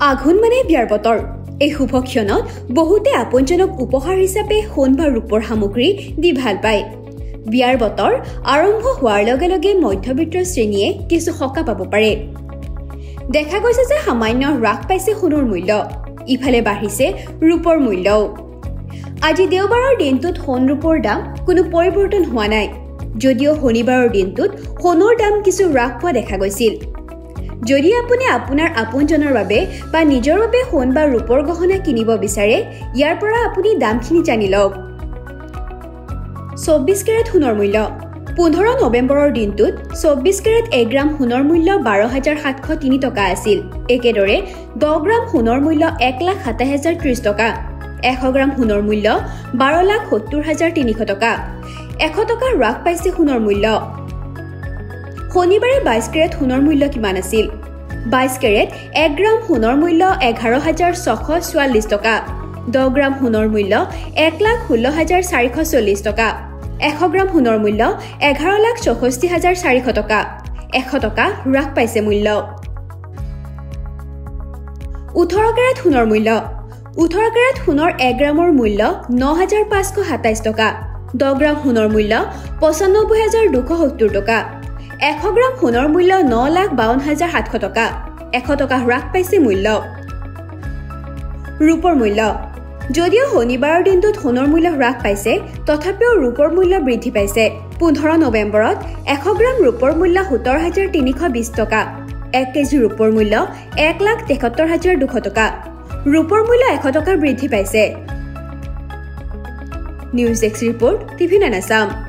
আঘোণ মানে বিয়াৰ বতৰ। এই শুভ ক্ষণত বহুতে আপোনজনক উপহাৰ হিচাপে সোণ বা ৰূপৰ সামগ্ৰী দি ভাল পায়। বিয়াৰ বতৰ আৰম্ভ হোৱাৰ লগে লগে মধ্যবিত্ত শ্ৰেণীয়ে কিছু সকাহ পাব পাৰে। দেখা গৈছে যে সামান্য হ্ৰাস পাইছে সোণৰ মূল্য, ইফালে বাঢ়িছে ৰূপৰ মূল্যও। আজি দেওবাৰৰ দিনটোত সোণ ৰূপৰ দাম কোনো পৰিৱৰ্তন হোৱা নাই, যদিও শনিবাৰৰ দিনটোত সোণৰ দাম কিছু হ্ৰাস পোৱা দেখা গৈছিল। যদি আপুনি আপোনাৰ আপোনজনৰ বাবে বা নিজৰ বাবে সোণ বা ৰূপৰ গহনা কিনিব বিচাৰে, ইয়াৰ পৰা আপুনি দামখিনি জানি লওক। 24 কেৰেট সোণৰ মূল্য। 15 নৱেম্বৰৰ দিনটোত 24 কেৰেট 1 গ্ৰাম সোণৰ মূল্য 12,703 টকা আছিল। একেদৰে 10 গ্ৰাম সোণৰ মূল্য 1,27,030 টকা। 100 গ্ৰাম সোণৰ মূল্য 12,70,300 টকা। 100 টকা হ্ৰাস পাইছে সোণৰ মূল্য। শনিবাৰে 22 কেৰেট সোণৰ মূল্য কিমান আছিল? 22 কেৰেট 1 গ্ৰাম সোণৰ মূল্য 11,644 টকা। 10 গ্ৰাম সোণৰ মূল্য 1,16,440 টকা। 100 গ্ৰাম সোণৰ মূল্য 11,64,400 টকা। 100 টকা হ্ৰাস পাইছে মূল্য। 18 কেৰেট সোণৰ মূল্য। 18 কেৰেট সোণৰ 1 গ্ৰামৰ মূল্য 9,527 টকা। 10 গ্ৰাম সোণৰ মূল্য 95,270 টকা। 100 গ্ৰাম সোণৰ মূল্য 9,52,700 টকা। 100 টকা হ্ৰাস পাইছে মূল্য। ৰূপৰ মূল্য। যদিও শনিবাৰৰ দিনটোত সোণৰ মূল্য হ্ৰাস পাইছে, তথাপিও ৰূপৰ মূল্য বৃদ্ধি পাইছে। 15 নৱেম্বৰত 100 গ্ৰাম ৰূপৰ মূল্য 17,320 টকা। 1 কেজি ৰূপৰ মূল্য 1,73,200 টকা। ৰূপৰ মূল্য 100 টকা বৃদ্ধি পাইছে। News desk report, TV9 Assam.